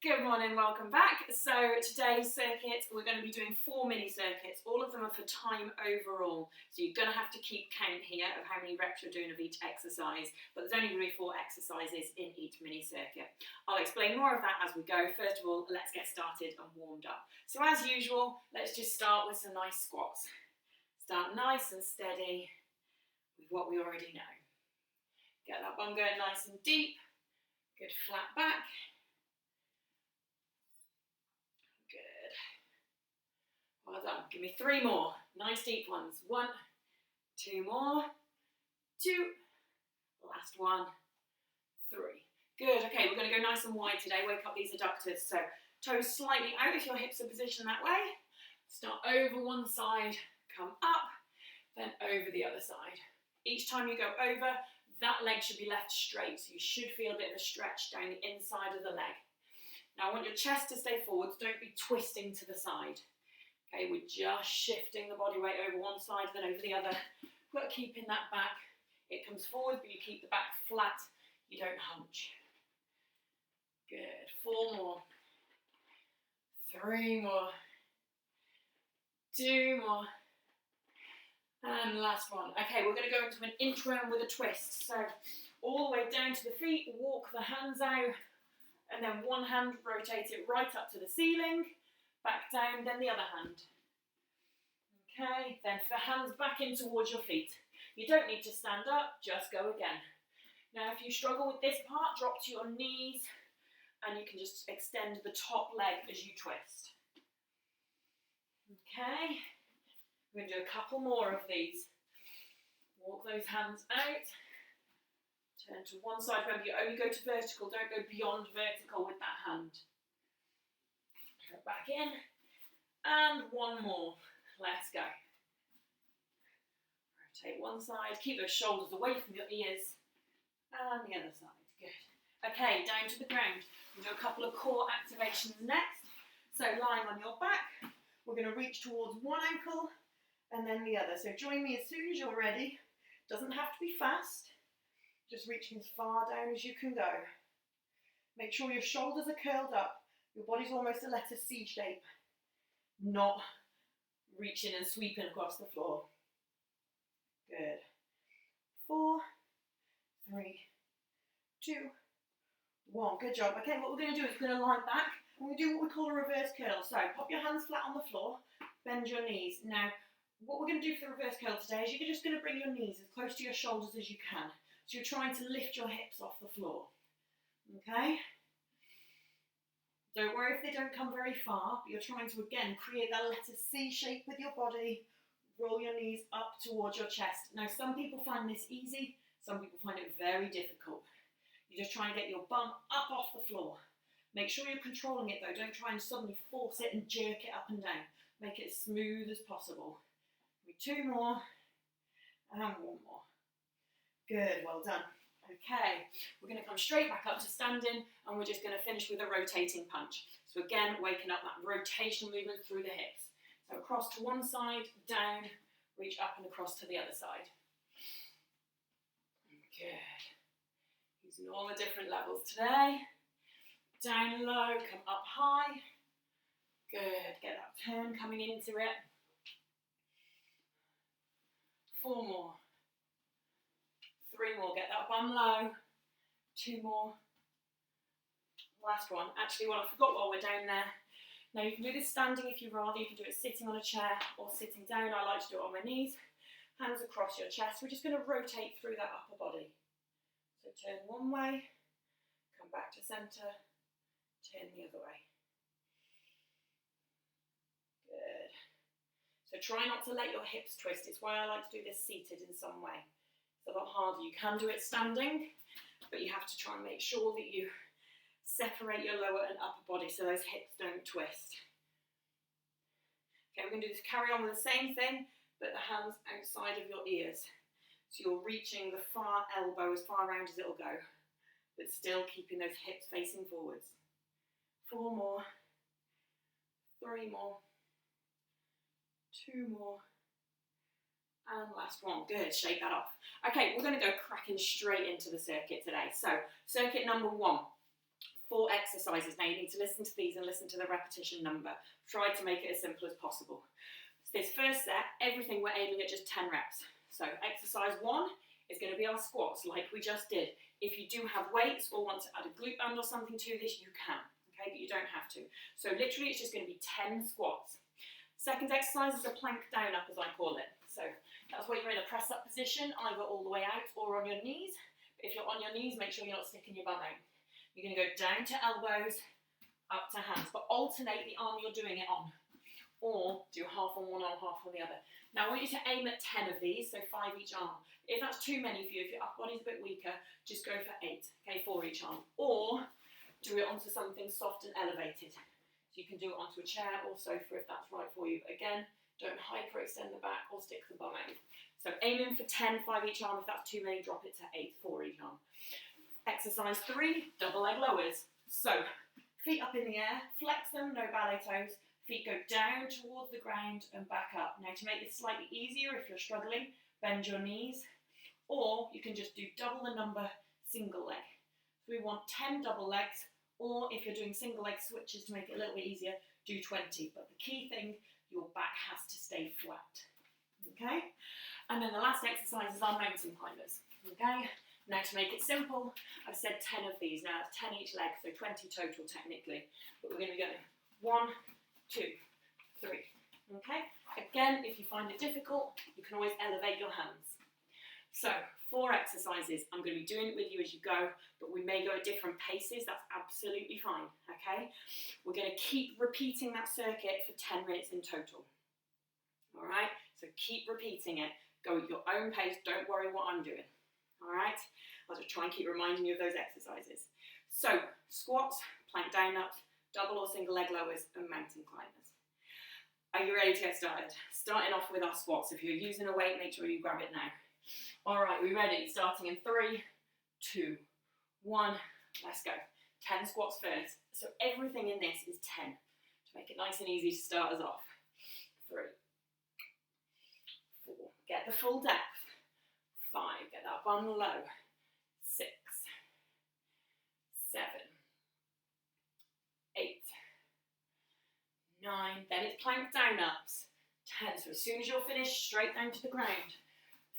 Good morning, welcome back. So today's circuit, we're going to be doing 4 mini circuits. All of them are for time overall. So you're going to have to keep count here of how many reps you're doing of each exercise. But there's only going to be 4 exercises in each mini circuit. I'll explain more of that as we go. First of all, let's get started and warmed up. So as usual, let's just start with some nice squats. Start nice and steady with what we already know. Get that bum going nice and deep. Good flat back. Good. Well done. Give me 3 more. Nice deep ones. 1, 2 more. 2. Last one. 3. Good. Okay, we're going to go nice and wide today. Wake up these adductors. So toes slightly out if your hips are positioned that way. Start over one side, come up, then over the other side. Each time you go over, that leg should be left straight. So you should feel a bit of a stretch down the inside of the leg. Now I want your chest to stay forwards, don't be twisting to the side. Okay, we're just shifting the body weight over one side, then over the other, but keeping that back. It comes forward, but you keep the back flat, you don't hunch. Good, 4 more. 3 more. 2 more. And last one. Okay, we're going to go into an inchworm with a twist. So all the way down to the feet, walk the hands out, and then one hand, rotate it right up to the ceiling, back down, then the other hand. Okay, then for hands back in towards your feet. You don't need to stand up, just go again. Now if you struggle with this part, drop to your knees, and you can just extend the top leg as you twist. Okay, we're going to do a couple more of these. Walk those hands out. Turn to one side. Remember, you only go to vertical. Don't go beyond vertical with that hand. Go back in. And 1 more. Let's go. Rotate one side. Keep those shoulders away from your ears. And the other side. Good. Okay, down to the ground. We'll do a couple of core activations next. So lying on your back, we're going to reach towards one ankle and then the other. So join me as soon as you're ready. Doesn't have to be fast. Just reaching as far down as you can go. Make sure your shoulders are curled up. Your body's almost a letter C shape. Not reaching and sweeping across the floor. Good. 4, 3, 2, 1. Good job. Okay, what we're going to do is we're going to lie back. And we're going to do what we call a reverse curl. So pop your hands flat on the floor. Bend your knees. Now, what we're going to do for the reverse curl today is you're just going to bring your knees as close to your shoulders as you can. So you're trying to lift your hips off the floor. Okay? Don't worry if they don't come very far, but you're trying to, again, create that letter C shape with your body. Roll your knees up towards your chest. Now, some people find this easy. Some people find it very difficult. You're just trying to get your bum up off the floor. Make sure you're controlling it, though. Don't try and suddenly force it and jerk it up and down. Make it as smooth as possible. 2 more, and 1 more. Good, well done. Okay, we're going to come straight back up to standing, and we're just going to finish with a rotating punch. So again, waking up that rotational movement through the hips. So across to one side, down, reach up and across to the other side. Good. Using all the different levels today. Down low, come up high. Good, get that turn coming into it. 4 more. 3 more, get that bum low. 2 more. Last one. Actually, I forgot while we're down there. Now you can do this standing if you rather. You can do it sitting on a chair or sitting down. I like to do it on my knees. Hands across your chest. We're just going to rotate through that upper body. So turn one way, come back to centre, turn the other way. Good. So try not to let your hips twist. It's why I like to do this seated in some way. It's a lot harder. You can do it standing, but you have to try and make sure that you separate your lower and upper body so those hips don't twist. Okay, we're going to do this, carry on with the same thing, but the hands outside of your ears. So you're reaching the far elbow as far around as it'll go, but still keeping those hips facing forwards. 4 more. 3 more. 2 more, and last one. Good, shake that off. Okay, we're going to go cracking straight into the circuit today. So, circuit number 1, 4 exercises. Now you need to listen to these and listen to the repetition number. Try to make it as simple as possible. So this first set, everything we're aiming at just 10 reps. So exercise 1 is going to be our squats like we just did. If you do have weights or want to add a glute band or something to this, you can, okay, but you don't have to. So literally it's just going to be 10 squats. Second exercise is a plank down up, as I call it. So that's where you're in a press up position, either all the way out or on your knees. But if you're on your knees, make sure you're not sticking your bum out. You're going to go down to elbows, up to hands, but alternate the arm you're doing it on. Or do half on one arm, half on the other. Now I want you to aim at 10 of these, so 5 each arm. If that's too many for you, if your upper body's a bit weaker, just go for 8, okay, 4 each arm. Or do it onto something soft and elevated. So you can do it onto a chair or sofa if that's right for you. But again, don't hyperextend the back or stick the bum out. So aiming for 10, 5 each arm. If that's too many, drop it to 8, 4 each arm. Exercise 3, double leg lowers. So feet up in the air, flex them, no ballet toes. Feet go down towards the ground and back up. Now to make this slightly easier, if you're struggling, bend your knees. Or you can just do double the number single leg. So we want 10 double legs. Or if you're doing single leg switches to make it a little bit easier, do 20. But the key thing, your back has to stay flat. Okay? And then the last exercise is our mountain climbers. Okay? Now to make it simple, I've said 10 of these. Now it's 10 each leg, so 20 total technically. But we're going to be going 1, 2, 3. Okay? Again, if you find it difficult, you can always elevate your hands. So 4 exercises. I'm going to be doing it with you as you go, but we may go at different paces. That's absolutely fine, okay? We're going to keep repeating that circuit for 10 minutes in total. All right? So keep repeating it. Go at your own pace. Don't worry what I'm doing. All right? I'll just try and keep reminding you of those exercises. So squats, plank down ups, double or single leg lowers, and mountain climbers. Are you ready to get started? Starting off with our squats. If you're using a weight, make sure you grab it now. All right, we ready? Starting in 3, 2, 1. Let's go. 10 squats first. So everything in this is 10 to make it nice and easy to start us off. 3, 4. Get the full depth. 5. Get that bum low. 6, 7, 8, 9. Then it's plank down ups. 10. So as soon as you're finished, straight down to the ground.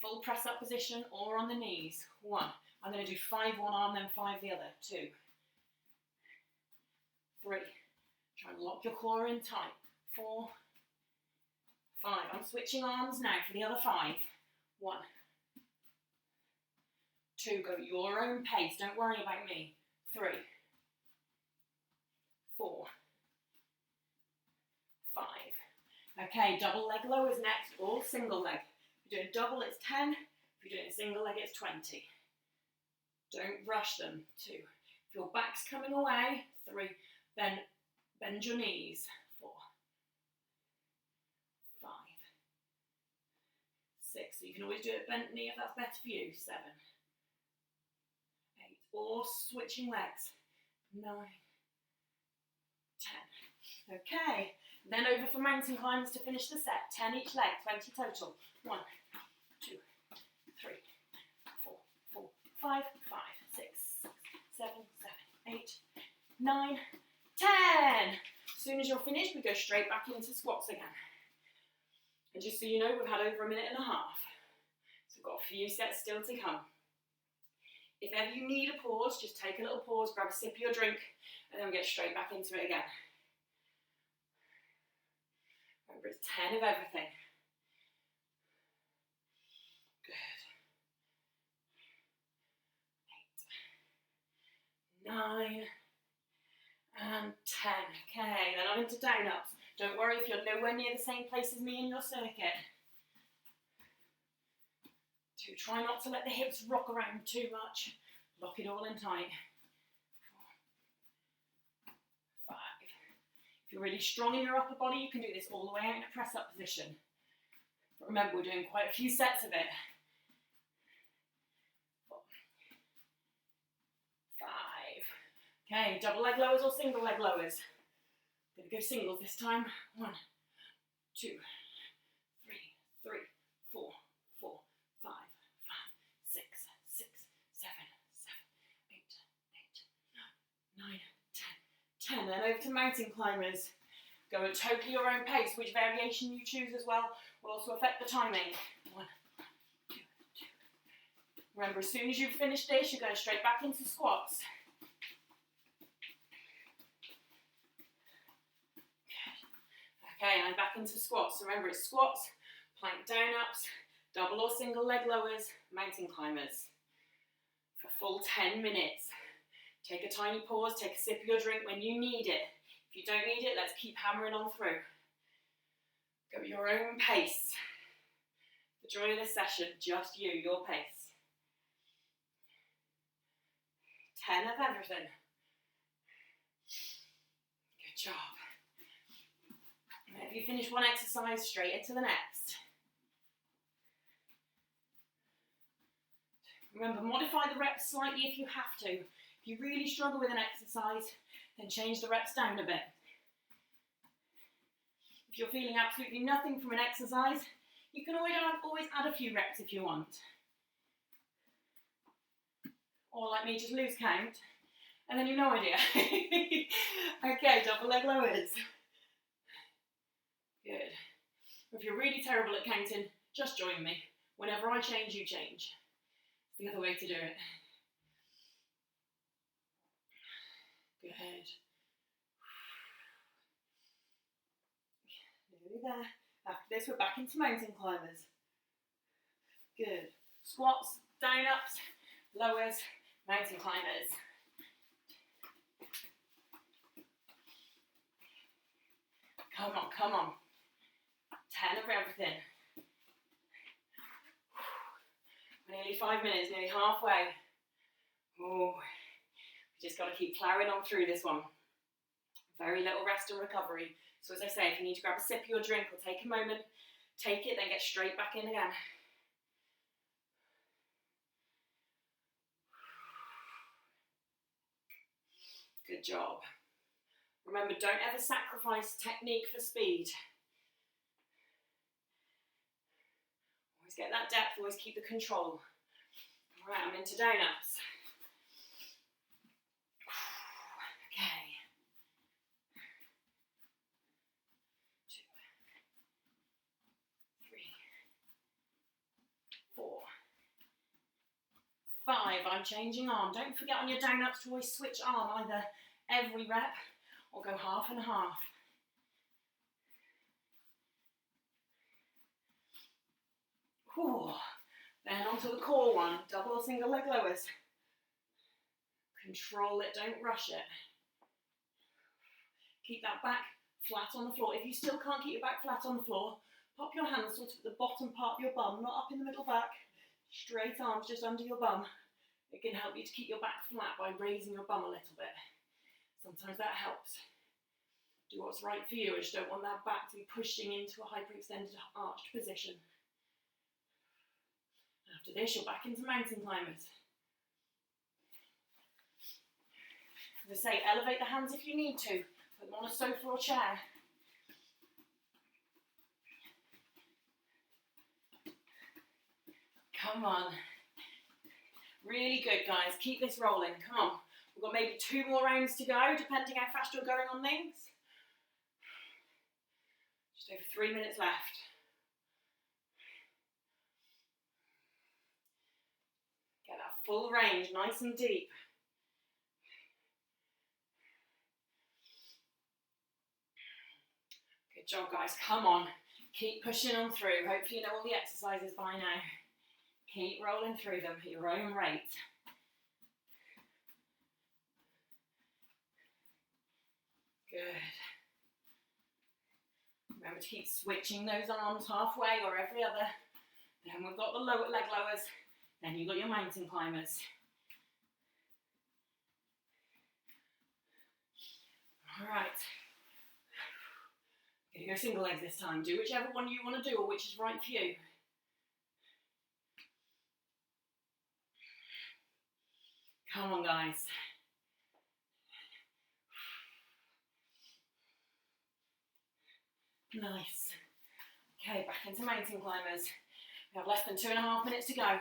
Full press up position or on the knees. 1. I'm going to do 5 one arm, then 5 the other. 2, 3. Try and lock your core in tight. 4, 5. I'm switching arms now for the other 5. 1, 2. Go at your own pace. Don't worry about me. 3, 4, 5. Okay, double leg lowers next, or single leg. If you're doing double, it's 10. If you're doing a single leg, it's 20. Don't rush them. 2. If your back's coming away, 3. Then bend your knees. 4, 5, 6. So you can always do it bent knee if that's better for you. 7, 8. Or switching legs. 9, 10. Okay. Then over for mountain climbers to finish the set. 10 each leg, 20 total. 1, 2, 3, 4, 4, 5, 5, 6, 7, 8, 9, 10. As soon as you're finished, we go straight back into squats again. And just so you know, we've had over 1.5 minutes. So we've got a few sets still to come. If ever you need a pause, just take a little pause, grab a sip of your drink, and then we get straight back into it again. Remember, it's 10 of everything. Good. 8, 9, and 10. Okay, then on into down ups. Don't worry if you're nowhere near the same place as me in your circuit. 2, try not to let the hips rock around too much. Lock it all in tight. 4, 5. If you're really strong in your upper body, you can do this all the way out in a press-up position. But remember, we're doing quite a few sets of it. 4, 5. Okay, double leg lowers or single leg lowers. Gonna go singles this time. 1, 2, 3, 3, 4, 4, 5, 5, 6, 6, 7, 7, 8, 8, 9, 9, 10. Then over to mountain climbers. Go at totally your own pace. Which variation you choose as well will also affect the timing. 1, 2, 2. Remember, as soon as you've finished this, you're going straight back into squats. Okay, and I'm back into squats. Remember, it's squats, plank down-ups, double or single leg lowers, mountain climbers. For full 10 minutes. Take a tiny pause, take a sip of your drink when you need it. If you don't need it, let's keep hammering on through. Go at your own pace. The joy of this session, just you, your pace. 10 of everything. Good job. And if you finish one exercise, straight into the next. Remember, modify the reps slightly if you have to. If you really struggle with an exercise, then change the reps down a bit. If you're feeling absolutely nothing from an exercise, you can always add a few reps if you want. Or like me, just lose count, and then you've no idea. Okay, double leg lowers. Good. If you're really terrible at counting, just join me. Whenever I change, you change. It's the other way to do it. Good. Nearly there. After this, we're back into mountain climbers. Good. Squats, down-ups, lowers, mountain climbers. Come on, come on. 10 of everything. Nearly 5 minutes, nearly halfway. Oh, we just got to keep plowing on through this one. Very little rest and recovery. So as I say, if you need to grab a sip of your drink or take a moment, take it, then get straight back in again. Good job. Remember, don't ever sacrifice technique for speed. Always get that depth, always keep the control. All right, I'm into down-ups. Okay. 2, 3, 4, 5. I'm changing arm. Don't forget on your down-ups to always switch arm, either every rep or go half and half. Whew. Then onto the core one, double or single leg lowers. Control it, don't rush it. Keep that back flat on the floor. If you still can't keep your back flat on the floor, pop your hands sort of at the bottom part of your bum, not up in the middle back. Straight arms just under your bum. It can help you to keep your back flat by raising your bum a little bit. Sometimes that helps. Do what's right for you. I just don't want that back to be pushing into a hyperextended arched position. After this, you're back into mountain climbers. As I say, elevate the hands if you need to. Put them on a sofa or chair. Come on. Really good, guys. Keep this rolling. Come on. We've got maybe 2 more rounds to go, depending how fast you're going on things. Just over 3 minutes left. Get that full range, nice and deep. Good job, guys. Come on. Keep pushing on through. Hopefully you know all the exercises by now. Keep rolling through them at your own rate. Good. Remember to keep switching those arms halfway or every other. Then we've got the lower leg lowers. Then you've got your mountain climbers. All right. Gonna go single legs this time. Do whichever one you want to do or which is right for you. Come on, guys. Nice. Okay, back into mountain climbers. We have less than 2.5 minutes to go.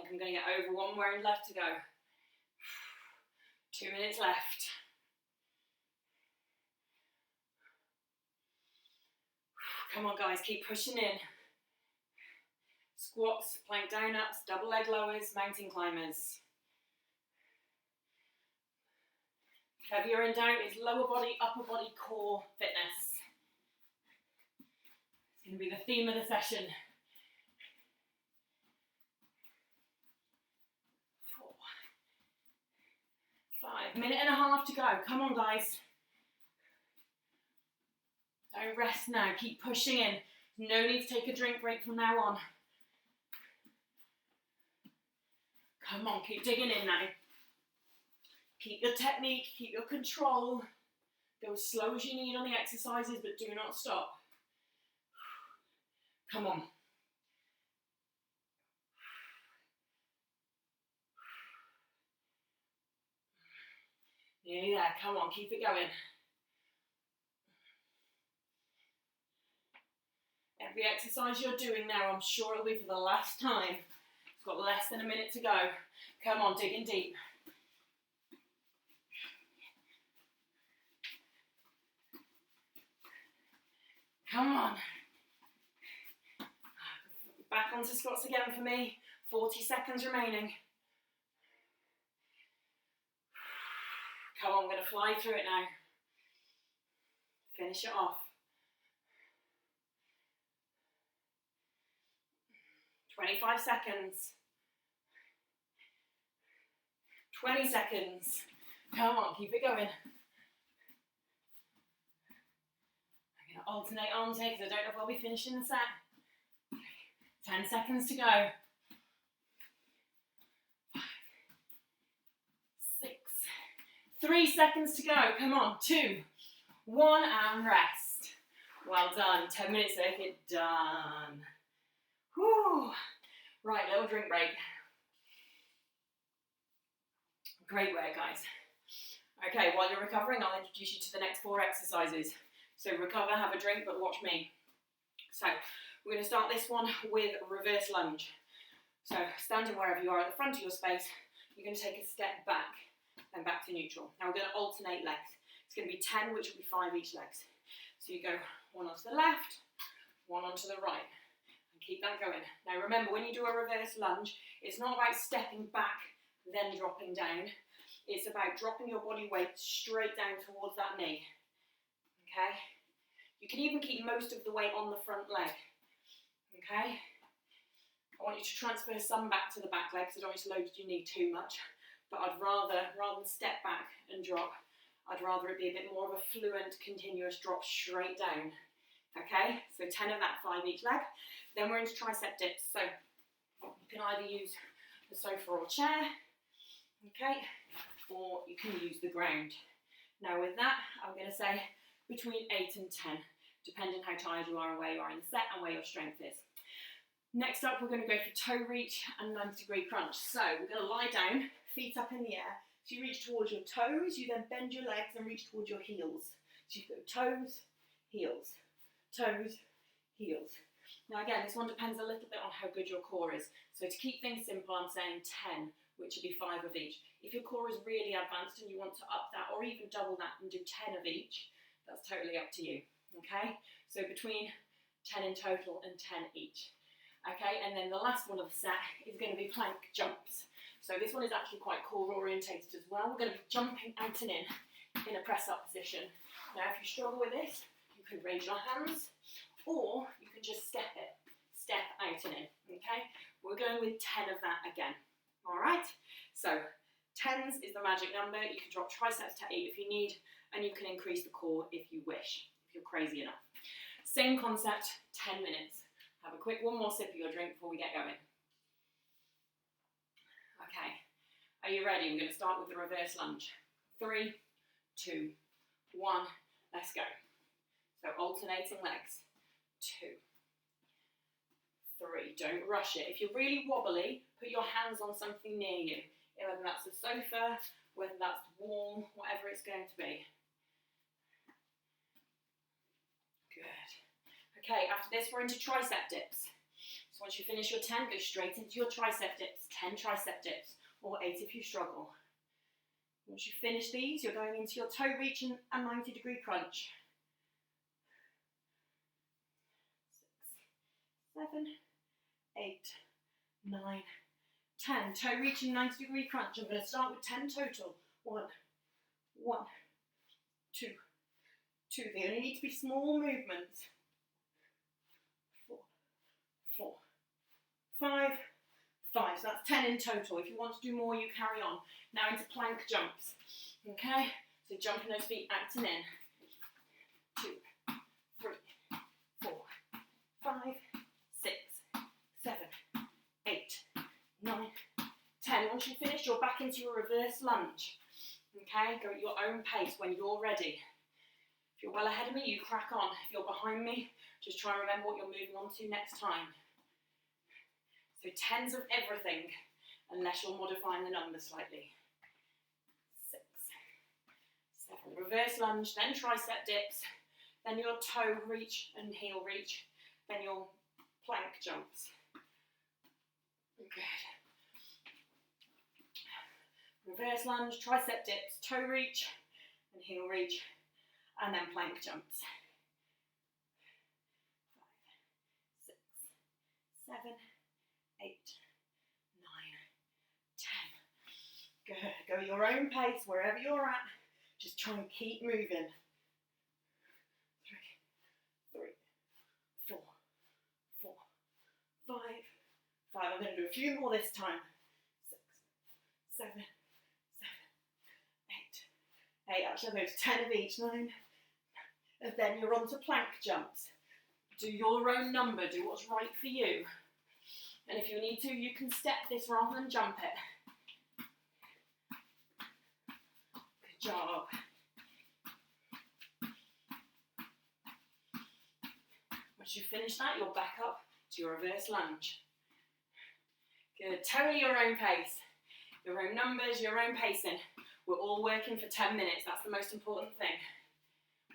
think I'm going to get over one more left to go. 2 minutes left. Come on guys, keep pushing in. Squats, plank down ups, double leg lowers, mountain climbers. Heavier in doubt is lower body, upper body, core fitness. It's going to be the theme of the session. 4, 5, minute and a half to go. Come on guys. Don't rest now, keep pushing in. No need to take a drink break from now on. Come on, keep digging in now. Keep your technique, keep your control. Go as slow as you need on the exercises, but do not stop. Come on. Nearly there, come on, keep it going. Every exercise you're doing now, I'm sure it'll be for the last time. It's got less than a minute to go. Come on, digging deep. Come on. Back onto squats again for me. 40 seconds remaining. Come on, I'm going to fly through it now. Finish it off. 25 seconds. 20 seconds. Come on, keep it going. I'm going to alternate arms here because I don't know if I'll be finishing the set. 10 seconds to go. 5, 6, 3 seconds to go. Come on, 2, 1, and rest. Well done. 10 minutes circuit done. Whew. Right, little drink break. Great work, guys. Okay, while you're recovering, I'll introduce you to the next 4 exercises. So recover, have a drink, but watch me. So we're going to start this one with reverse lunge. So standing wherever you are at the front of your space, you're going to take a step back, then back to neutral. Now we're going to alternate legs. It's going to be 10, which will be 5 each legs. So you go 1 onto the left, 1 onto the right. Keep that going. Now remember, when you do a reverse lunge, it's not about stepping back, then dropping down. It's about dropping your body weight straight down towards that knee. Okay? You can even keep most of the weight on the front leg. Okay? I want you to transfer some back to the back leg, so I don't want you to load your knee too much. But I'd rather than step back and drop, I'd rather it be a bit more of a fluent, continuous drop straight down. Okay, so 10 of that, 5 each leg. Then we're into tricep dips. So you can either use the sofa or chair, okay, or you can use the ground. Now with that, I'm going to say between 8 and 10, depending how tired you are and where you are in the set and where your strength is. Next up, we're going to go for toe reach and 90-degree crunch. So we're going to lie down, feet up in the air. So you reach towards your toes, you then bend your legs and reach towards your heels. So you go toes, heels. Toes, heels. Now again, this one depends a little bit on how good your core is. So to keep things simple, I'm saying 10, which would be 5 of each. If your core is really advanced and you want to up that or even double that and do 10 of each, that's totally up to you. Okay? So between 10 in total and 10 each. Okay, and then the last one of the set is going to be plank jumps. So this one is actually quite core orientated as well. We're going to be jumping out and in a press up position. Now if you struggle with this, you can raise your hands or you can just step out and in, okay? We're going with 10 of that again, all right? So 10s is the magic number. You can drop triceps to 8 if you need, and you can increase the core if you wish, if you're crazy enough. Same concept, 10 minutes. Have a quick one more sip of your drink before we get going. Okay, are you ready? We're going to start with the reverse lunge. 3, 2, 1, let's go. So alternating legs. 2, 3. Don't rush it. If you're really wobbly, put your hands on something near you. Whether that's a sofa, whether that's the wall, whatever it's going to be. Good. Okay, after this we're into tricep dips. So once you finish your 10, go straight into your tricep dips, 10 tricep dips, or 8 if you struggle. Once you finish these, you're going into your toe reach and a 90-degree crunch. 6, 7, 8, 9, 10. Toe reach and 90-degree crunch. I'm going to start with 10 total. 1, 2, 2. They only need to be small movements. 4, 5, 5. So that's 10 in total. If you want to do more, you carry on. Now into plank jumps. Okay? So jumping those feet, acting in. 2, 3, 4, 5, 6, 7, 8, 9, 10. Once you finish, you're back into your reverse lunge. Okay? Go at your own pace when you're ready. If you're well ahead of me, you crack on. If you're behind me, just try and remember what you're moving on to next time. So 10s of everything, unless you're modifying the numbers slightly. 6, 7. Reverse lunge, then tricep dips, then your toe reach and heel reach, then your plank jumps. Good. Reverse lunge, tricep dips, toe reach and heel reach, and then plank jumps. 5, 6, 7, 8, 9, 10. Good. Go your own pace wherever you're at. Just try and keep moving. 3, 4, 4, 5, 5. I'm going to do a few more this time. 6, 7, 8. Actually, those 10 of each. 9. And then you're on to plank jumps. Do your own number. Do what's right for you. And if you need to, you can step this rather than jump it. Good job. Once you finish that, you're back up to your reverse lunge. Good. Totally your own pace. Your own numbers, your own pacing. We're all working for 10 minutes. That's the most important thing.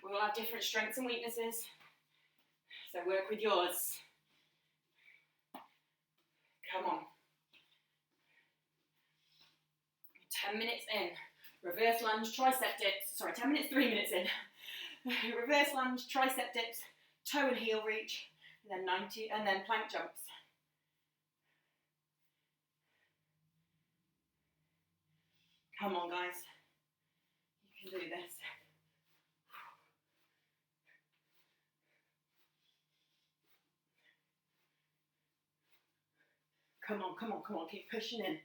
We all have different strengths and weaknesses. So work with yours. Come on. 10 minutes in. Reverse lunge, tricep dips. Sorry, 10 minutes, 3 minutes in. Reverse lunge, tricep dips, toe and heel reach, and then 90, and then plank jumps. Come on, guys. You can do this. Come on, come on, come on. Keep pushing in.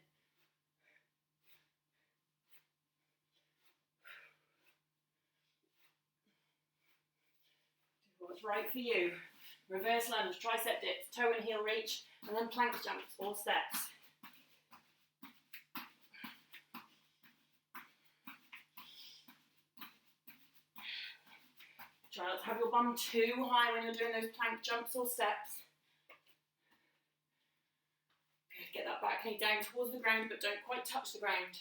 Do what's right for you. Reverse lunge, tricep dips, toe and heel reach, and then plank jumps or steps. Try not to have your bum too high when you're doing those plank jumps or steps. Good, get that back knee down towards the ground, but don't quite touch the ground.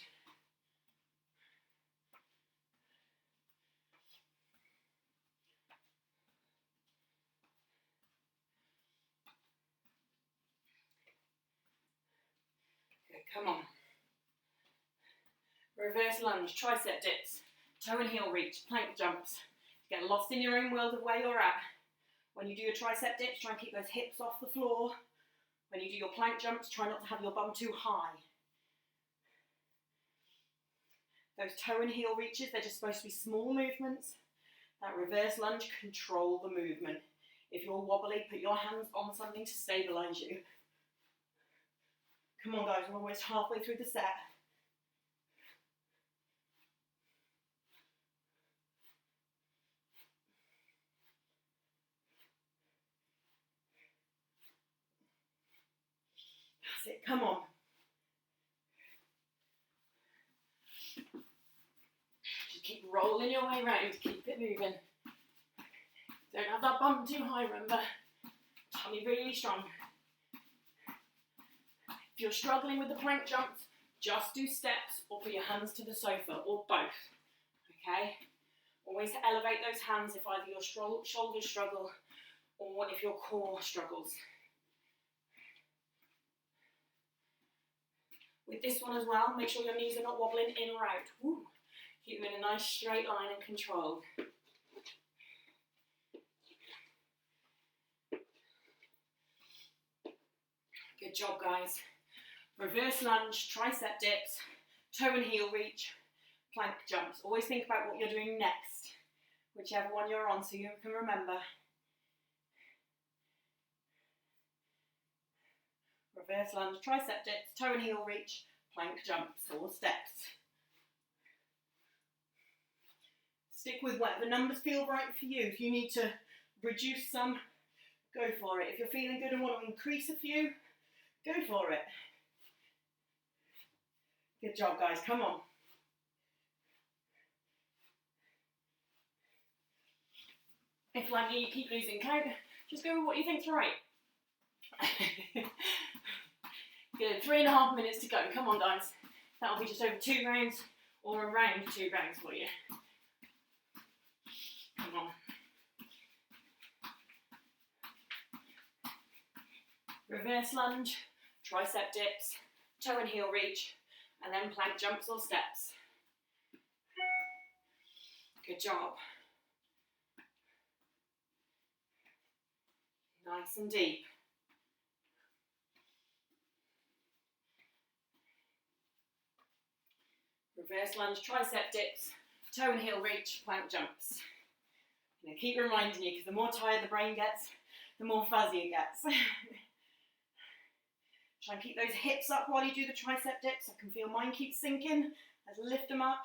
Good, come on. Reverse lunge, tricep dips, toe and heel reach, plank jumps. Get lost in your own world of where you're at. When you do your tricep dips, try and keep those hips off the floor. When you do your plank jumps, try not to have your bum too high. Those toe and heel reaches, they're just supposed to be small movements. That reverse lunge, control the movement. If you're wobbly, put your hands on something to stabilize you. Come on, guys, we're almost halfway through the set. That's it, come on. Just keep rolling your way around, keep it moving. Don't have that bum too high, remember. Tummy really strong. If you're struggling with the plank jumps, just do steps or put your hands to the sofa, or both, okay? Always elevate those hands if either your shoulders struggle or if your core struggles. With this one as well, make sure your knees are not wobbling in or out. Woo. Keep them in a nice straight line and control. Good job, guys. Reverse lunge, tricep dips, toe and heel reach, plank jumps. Always think about what you're doing next, whichever one you're on, so you can remember. Reverse lunge, tricep dips, toe and heel reach, plank jumps, or steps. Stick with whatever numbers feel right for you. If you need to reduce some, go for it. If you're feeling good and want to increase a few, go for it. Good job, guys. Come on. If, like me, you keep losing count, just go with what you think's right. Good. 3.5 minutes to go. Come on, guys. That'll be just over 2 rounds or around 2 rounds for you. Come on. Reverse lunge, tricep dips, toe and heel reach, and then plank jumps or steps. Good job. Nice and deep. Reverse lunge, tricep dips, toe and heel reach, plank jumps. You know, keep reminding you, because the more tired the brain gets, the more fuzzy it gets. Try and keep those hips up while you do the tricep dips. I can feel mine keep sinking. Let's lift them up.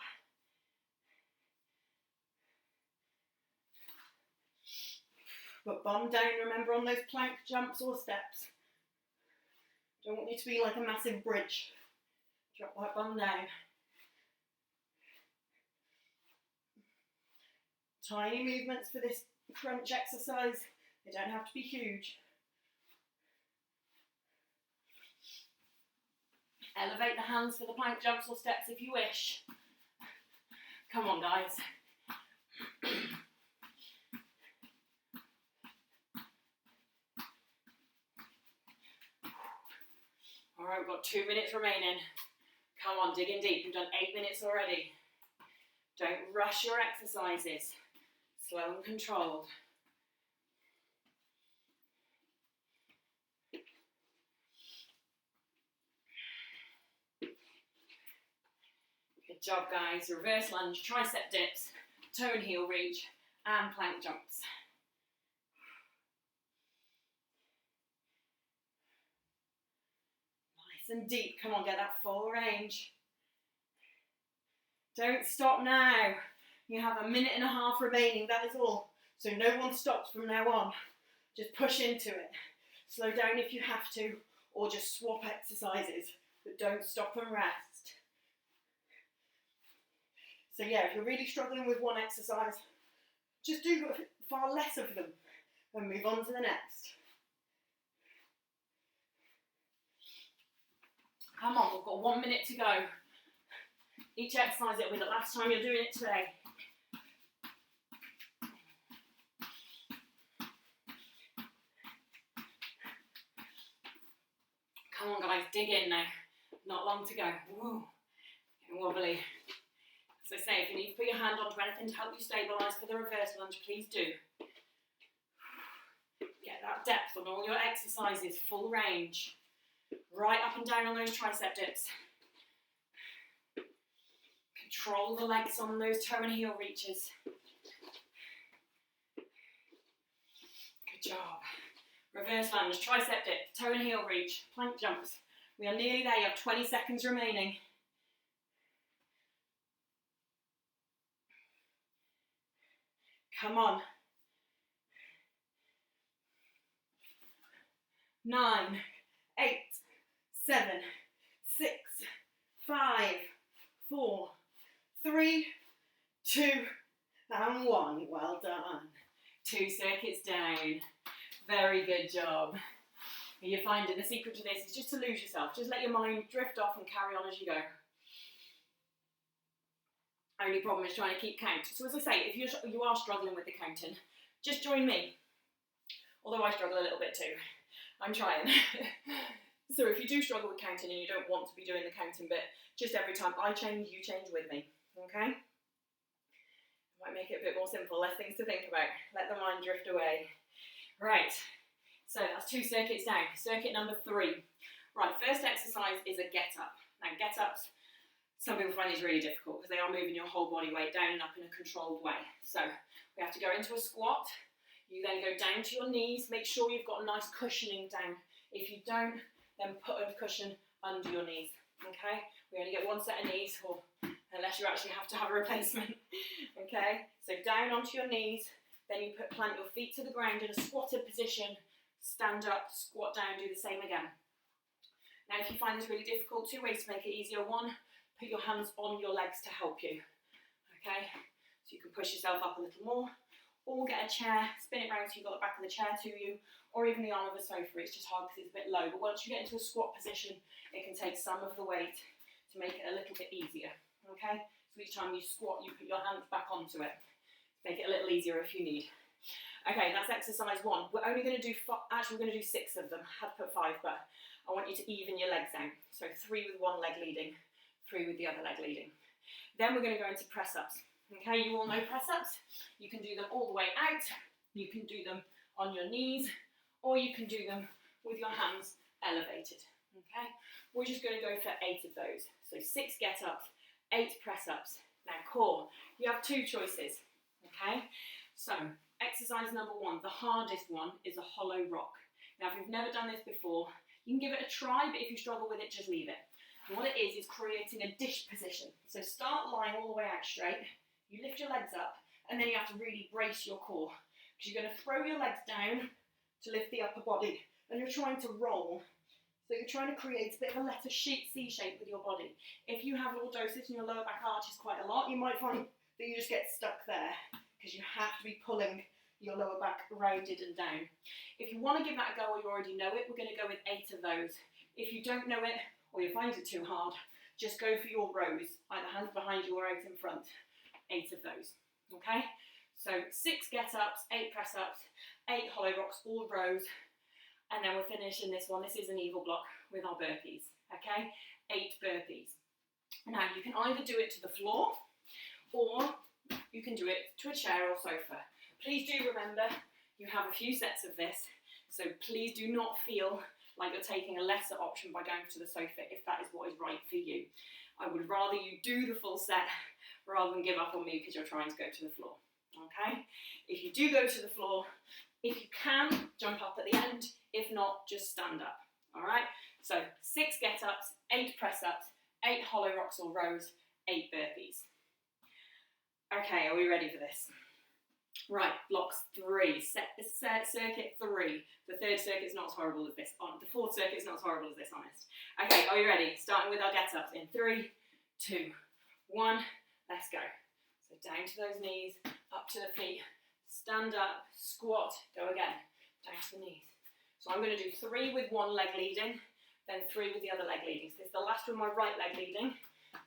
But bum down, remember, on those plank jumps or steps. Don't want you to be like a massive bridge. Drop that bum down. Tiny movements for this crunch exercise. They don't have to be huge. Elevate the hands for the plank jumps or steps if you wish. Come on, guys. All right, we've got 2 minutes remaining. Come on, dig in deep. We've done 8 minutes already. Don't rush your exercises. Slow and controlled. Good job, guys. Reverse lunge, tricep dips, toe and heel reach, and plank jumps. Nice and deep. Come on, get that full range. Don't stop now. You have 1.5 minutes remaining, that is all. So no one stops from now on. Just push into it. Slow down if you have to, or just swap exercises, but don't stop and rest. So yeah, if you're really struggling with one exercise, just do far less of them and move on to the next. Come on, we've got 1 minute to go. Each exercise, it'll be the last time you're doing it today. Come on, guys, dig in now. Not long to go. Woo. Getting wobbly. As I say, if you need to put your hand onto anything to help you stabilise for the reverse lunge, please do. Get that depth on all your exercises, full range. Right up and down on those tricep dips. Control the legs on those toe and heel reaches. Good job. Reverse lunge, tricep dip, toe and heel reach, plank jumps. We are nearly there, you have 20 seconds remaining. Come on. 9, 8, 7, 6, 5, 4, 3, 2, and 1. Well done. 2 circuits down. Very good job. You're finding the secret to this is just to lose yourself. Just let your mind drift off and carry on as you go. Only problem is trying to keep count. So as I say, if you are struggling with the counting, just join me. Although I struggle a little bit too. I'm trying. So if you do struggle with counting and you don't want to be doing the counting bit, just every time I change, you change with me, okay? Might make it a bit more simple, less things to think about. Let the mind drift away. Right, so that's 2 circuits down. Circuit number 3. Right, first exercise is a get up. Now get ups, some people find these really difficult because they are moving your whole body weight down and up in a controlled way. So we have to go into a squat. You then go down to your knees. Make sure you've got a nice cushioning down. If you don't, then put a cushion under your knees, okay? We only get 1 set of knees, or unless you actually have to have a replacement, okay? So down onto your knees, then you plant your feet to the ground in a squatted position, stand up, squat down, do the same again. Now if you find this really difficult, 2 ways to make it easier. 1, put your hands on your legs to help you, okay? So you can push yourself up a little more, or get a chair, spin it round so you've got the back of the chair to you, or even the arm of a sofa. It's just hard because it's a bit low, but once you get into a squat position, it can take some of the weight to make it a little bit easier, okay? So each time you squat, you put your hands back onto it. Make it a little easier if you need. Okay, that's exercise 1. We're only going to do, actually we're going to do 6 of them. I had to put 5, but I want you to even your legs out. So 3 with one leg leading, 3 with the other leg leading. Then we're going to go into press-ups. Okay, you all know press-ups. You can do them all the way out, you can do them on your knees, or you can do them with your hands elevated. Okay, we're just going to go for 8 of those. So 6 get-ups, 8 press-ups. Now core, you have 2 choices. Okay, so exercise number 1, the hardest one, is a hollow rock. Now if you've never done this before, you can give it a try, but if you struggle with it, just leave it. And what it is creating a dish position. So start lying all the way out straight. You lift your legs up, and then you have to really brace your core, because you're going to throw your legs down to lift the upper body, and you're trying to roll. So you're trying to create a bit of a letter C shape with your body. If you have lordosis and your lower back arches quite a lot, you might find that you just get stuck there, because you have to be pulling your lower back rounded and down. If you want to give that a go or you already know it, we're going to go with 8 of those. If you don't know it, or you find it too hard, just go for your rows, either hands behind you or out in front. 8 of those, okay? So 6 get-ups, 8 press-ups, 8 hollow rocks, all rows, and then we're finishing this one. This is an evil block with our burpees, okay? 8 burpees. Now you can either do it to the floor, or you can do it to a chair or sofa. Please do remember, you have a few sets of this, so please do not feel like you're taking a lesser option by going to the sofa if that is what is right for you. I would rather you do the full set rather than give up on me because you're trying to go to the floor, okay? If you do go to the floor, if you can, jump up at the end. If not, just stand up, all right? So 6 get-ups, 8 press-ups, 8 hollow rocks or rows, 8 burpees. Okay, are we ready for this? Right, blocks 3, circuit 3. The 3rd circuit's not as horrible as this, the 4th circuit's not as horrible as this, honest. Okay, are you ready? Starting with our get-ups in 3, 2, 1, let's go. So down to those knees, up to the feet, stand up, squat, go again, down to the knees. So I'm going to do 3 with one leg leading, then 3 with the other leg leading. So this is the last with my right leg leading.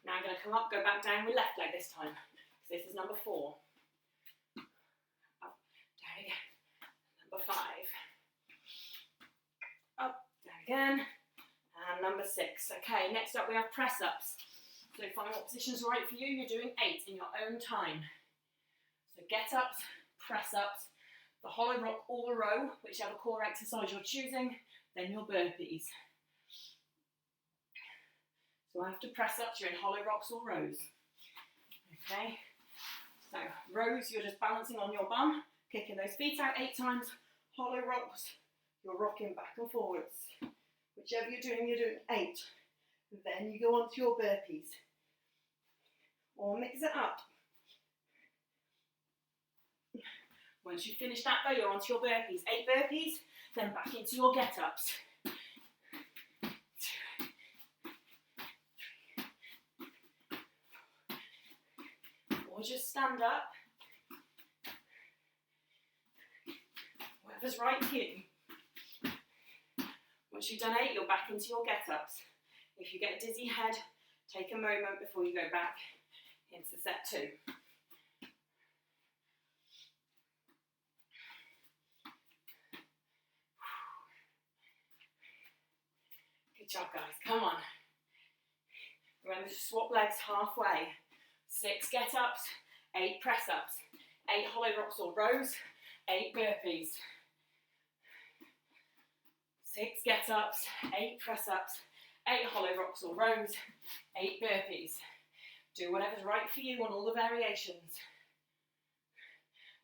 Now I'm going to come up, go back down with left leg this time. So this is number 4. Up, down again. Number 5. Up, down again. And number 6. Okay, next up we have press-ups. So find what position is right for you. You're doing 8 in your own time. So get-ups, press-ups, the hollow rock or row, whichever core exercise you're choosing, then your burpees. So after press-ups, you're in hollow rocks or rows. Okay, so rows, you're just balancing on your bum, kicking those feet out 8 times. Hollow rocks, you're rocking back and forwards. Whichever you're doing 8. Then you go on to your burpees. Or mix it up. Once you've finished that though, you're onto your burpees. 8 burpees, then back into your get-ups. 2, 3, or just stand up. Whatever's right for you. Once you've done 8, you're back into your get-ups. If you get a dizzy head, take a moment before you go back into set 2. Good job, guys. Come on. Remember to swap legs halfway. 6 get-ups, 8 press-ups, 8 hollow rocks or rows, 8 burpees. 6 get-ups, 8 press-ups, 8 hollow rocks or rows, 8 burpees. Do whatever's right for you on all the variations.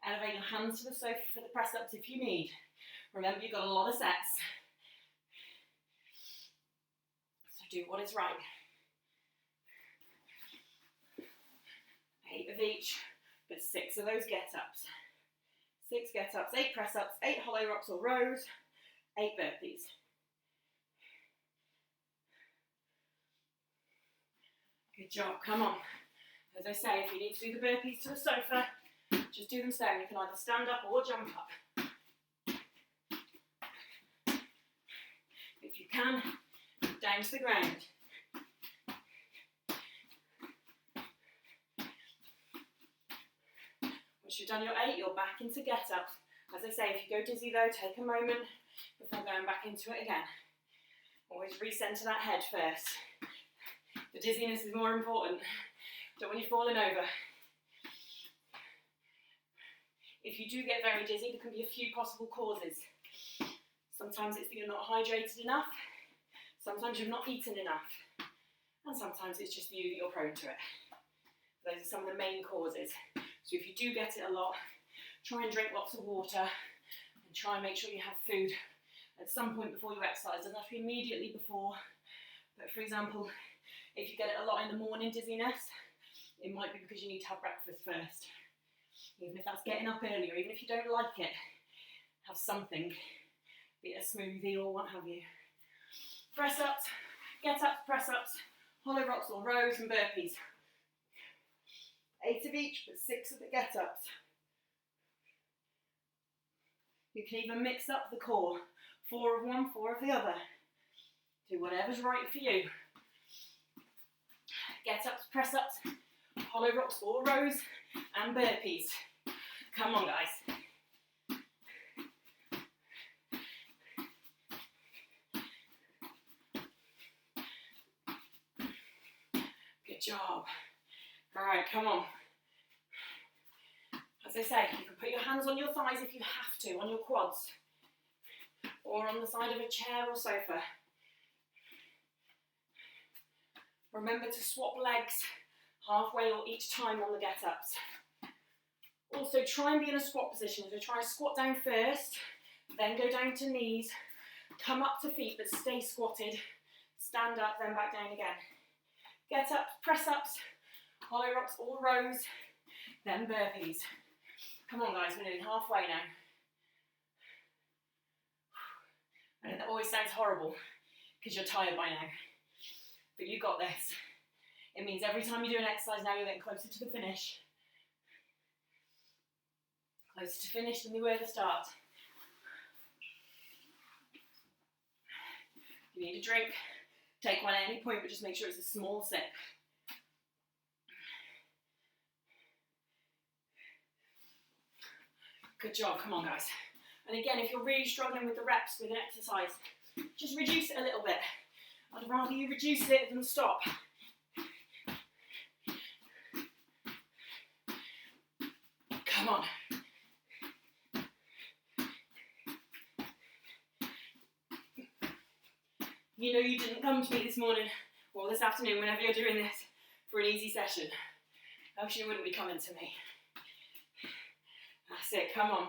Elevate your hands to the sofa for the press-ups if you need. Remember, you've got a lot of sets. So do what is right. 8 of each, but 6 of those get-ups. 6 get-ups, 8 press-ups, 8 hollow rocks or rows, 8 burpees. Good job, come on. As I say, if you need to do the burpees to the sofa, just do them standing. You can either stand up or jump up. If you can, down to the ground. Once you've done your 8, you're back into get-ups. As I say, if you go dizzy though, take a moment before going back into it again. Always recenter that head first. The dizziness is more important. Don't want you falling over. If you do get very dizzy, there can be a few possible causes. Sometimes it's that you're not hydrated enough. Sometimes you've not eaten enough. And sometimes it's just you that you're prone to it. Those are some of the main causes. So if you do get it a lot, try and drink lots of water and try and make sure you have food at some point before you exercise. It doesn't have to be immediately before, but for example, if you get it a lot in the morning dizziness, it might be because you need to have breakfast first. Even if that's getting up earlier, even if you don't like it, have something, be it a smoothie or what have you. Press ups, get ups, press ups, hollow rocks or rows and burpees. 8 of each, but 6 of the get ups. You can even mix up the core. 4 of one, 4 of the other. Do whatever's right for you. Get ups, press ups, hollow rocks or rows and burpees. Come on, guys. Good job. All right, come on. As I say, you can put your hands on your thighs if you have to, on your quads, or on the side of a chair or sofa. Remember to swap legs halfway or each time on the get-ups. Also, try and be in a squat position. So try and squat down first, then go down to knees, come up to feet, but stay squatted. Stand up, then back down again. Get up, press ups, hollow rocks or rows, then burpees. Come on, guys, we're nearly halfway now. I know that always sounds horrible because you're tired by now, but you got this. It means every time you do an exercise now, you're getting closer to the finish. Closer to finish than you were at the start. If you need a drink, take one at any point, but just make sure it's a small sip. Good job, come on, guys. And again, if you're really struggling with the reps with an exercise, just reduce it a little bit. I'd rather you reduce it than stop. Come on. You know you didn't come to me this morning or this afternoon, whenever you're doing this, for an easy session. Else you wouldn't be coming to me. That's it, come on.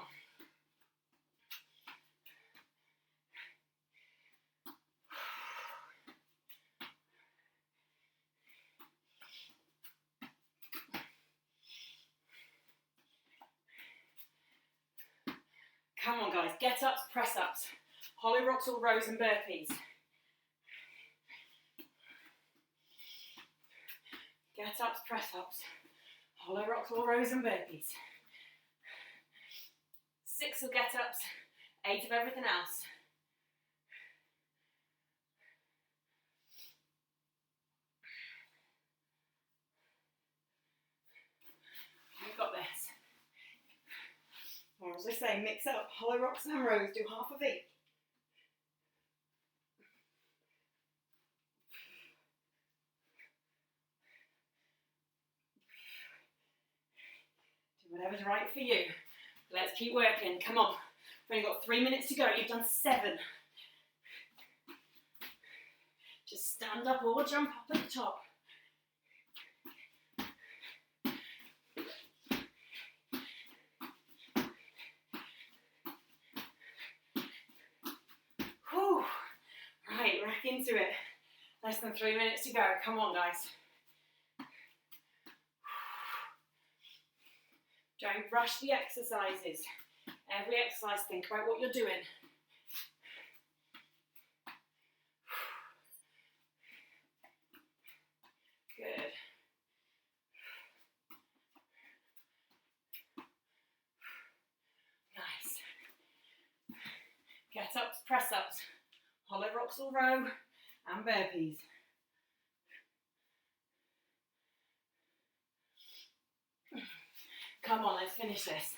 Come on, guys, get ups, press ups, hollow rocks or rows and burpees. Get ups, press ups, hollow rocks or rows and burpees. 6 of get ups, 8 of everything else. You've got this. Or as I say, mix up hollow rocks and rows, do half of each. whatever's right for you. Let's keep working. Come on. We've only got 3 minutes to go. You've done 7. Just stand up or jump up at the top. Whew. Right, back into it. Less than 3 minutes to go. Come on, guys. Don't rush the exercises. Every exercise, think about what you're doing. Good. Nice. Get ups, press ups, hollow rocks or row, and burpees. Come on, let's finish this.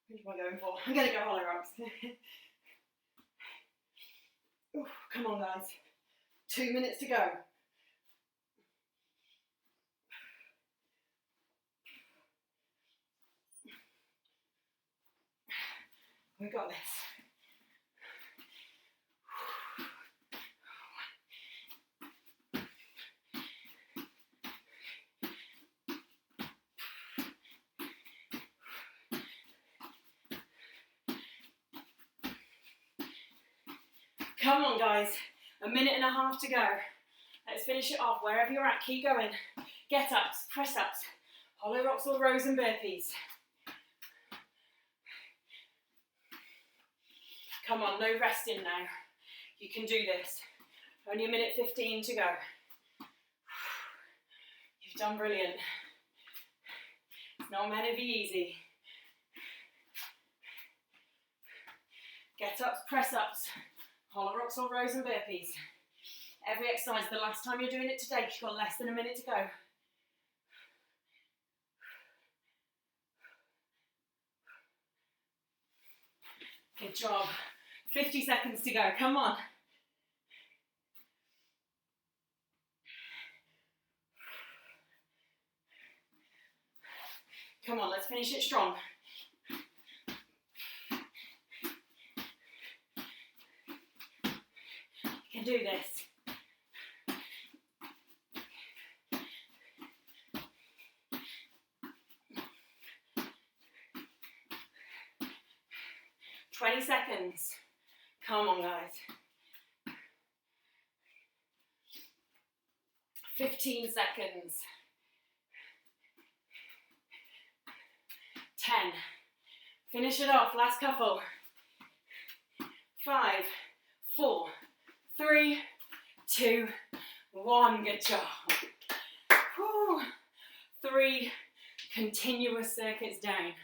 Which am I going for? I'm going to go hollow rocks. Ooh, come on, guys. 2 minutes to go. We've got this. Come on, guys. 1.5 minutes to go. Let's finish it off. Wherever you're at, keep going. Get ups, press ups, hollow rocks or rows and burpees. Come on, no resting now. You can do this. Only 1:15 to go. You've done brilliant. It's not meant to be easy. Get ups, press ups, hollow rocks or rows and burpees. Every exercise, the last time you're doing it today, you've got less than 1 minute to go. Good job. 50 seconds to go, come on. Come on, let's finish it strong. You can do this. "20 seconds. Come on, guys. 15 seconds. 10. Finish it off, last couple. 5, 4, 3, 2, 1. Good job. Whew. 3 continuous circuits down.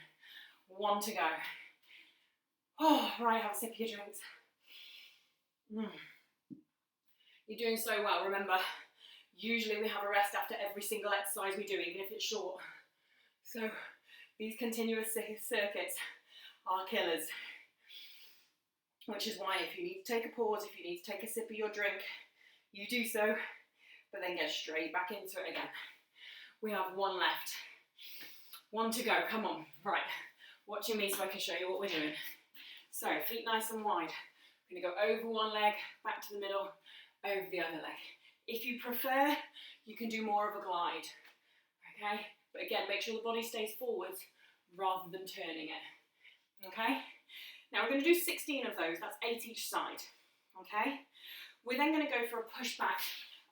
1 to go. Oh, right, have a sip of your drinks. You're doing so well. Remember, usually we have a rest after every single exercise we do, even if it's short. So these continuous circuits are killers. Which is why if you need to take a pause, if you need to take a sip of your drink, you do so, but then get straight back into it again. We have 1 left. 1 to go, come on. Right, watching me so I can show you what we're doing. So, feet nice and wide. We're going to go over one leg, back to the middle, over the other leg. If you prefer, you can do more of a glide, okay? But again, make sure the body stays forwards rather than turning it, okay? Now we're going to do 16 of those, that's 8 each side, okay? We're then going to go for a push back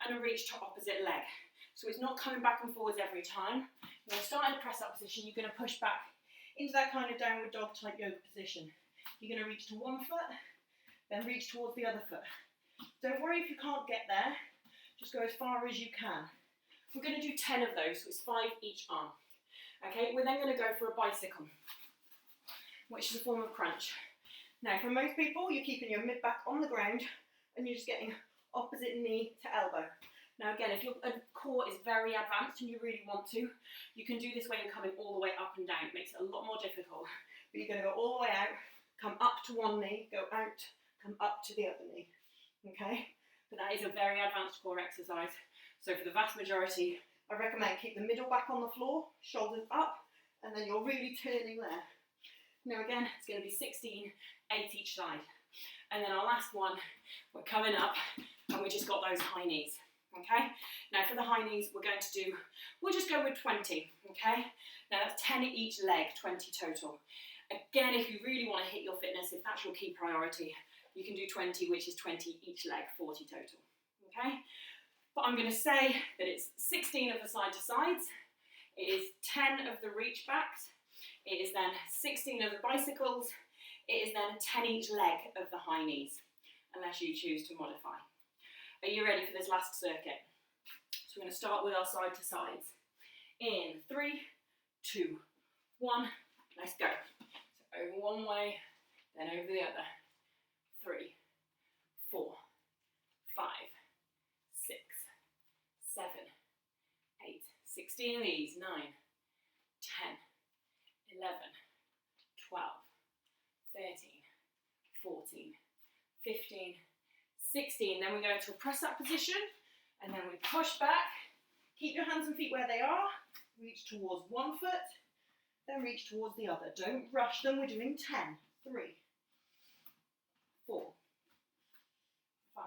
and a reach to opposite leg. So it's not coming back and forwards every time. You're going to start in a press up position, you're going to push back into that kind of downward dog type yoga position. You're going to reach to one foot, then reach towards the other foot. Don't worry if you can't get there, just go as far as you can. We're going to do 10 of those, so it's 5 each arm. Okay, we're then going to go for a bicycle, which is a form of crunch. Now, for most people, you're keeping your mid back on the ground and you're just getting opposite knee to elbow. Now again, if your core is very advanced and you really want to, you can do this when you're coming all the way up and down. It makes it a lot more difficult. But you're going to go all the way out, come up to one knee, go out, come up to the other knee. Okay? But that is a very advanced core exercise. So for the vast majority I recommend keep the middle back on the floor, shoulders up, and then you're really turning there. Now again, it's going to be 16, 8 each side. And then our last one, we're coming up, and we just got those high knees. Okay, now for the high knees, we'll just go with 20, okay? Now that's 10 each leg, 20 total. Again, if you really want to hit your fitness, if that's your key priority, you can do 20, which is 20 each leg, 40 total, okay? But I'm going to say that it's 16 of the side to sides, it is 10 of the reach backs, it is then 16 of the bicycles, it is then 10 each leg of the high knees, unless you choose to modify. Are you ready for this last circuit? So we're going to start with our side to sides. In 3, 2, 1, let's go. So over one way, then over the other. 3, 4, 5, 6, 7, 8, 16 of these, 9, 10, 11, 12, 13, 14, 15, 16, then we go into a press-up position, and then we push back. Keep your hands and feet where they are. Reach towards one foot, then reach towards the other. Don't rush them. We're doing 10. 3, 4, 5,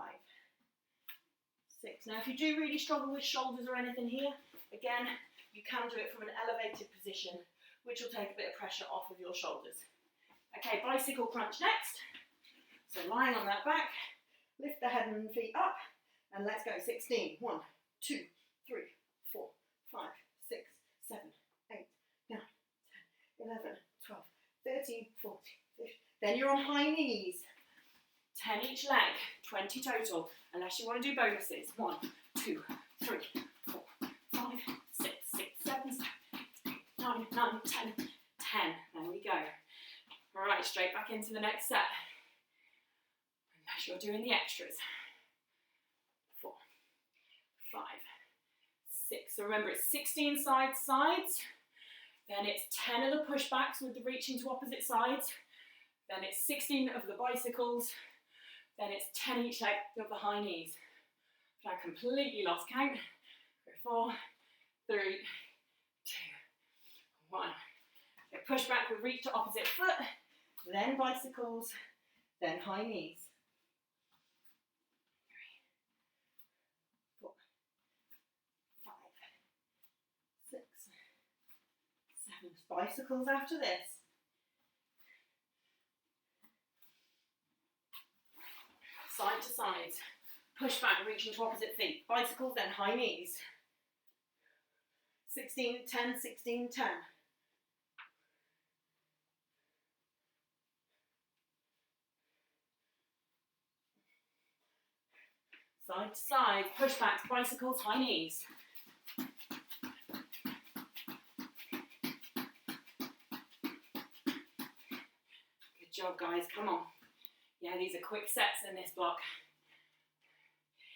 6. Now, if you do really struggle with shoulders or anything here, again, you can do it from an elevated position, which will take a bit of pressure off of your shoulders. Okay, bicycle crunch next. So lying on that back, lift the head and feet up, and let's go. 16. 1, 2, 3, 4, 5, 6, 7, 8, 9, 10, 11, 12, 13, 14, 15. Then you're on high knees. 10 each leg, 20 total, unless you want to do bonuses. 1, 2, 3, 4, 5, 6, 7, 8, 9, 10, 10. There we go. All right, straight back into the next set. Unless you're doing the extras. 4, 5, 6. So remember, it's 16 sides. Then it's 10 of the pushbacks with the reaching to opposite sides. Then it's 16 of the bicycles. Then it's 10 each leg of the high knees. I completely lost count. 4, 3, 2, 1. Okay, push back with reach to opposite foot. Then bicycles. Then high knees. 3, 4, 5, 6, 7. Bicycles after this. Side to side. Push back, reaching to opposite feet. Bicycles, then high knees. 16, 10, 16, 10. Side to side, pushbacks, bicycles, high knees. Good job, guys, come on. Yeah, these are quick sets in this block.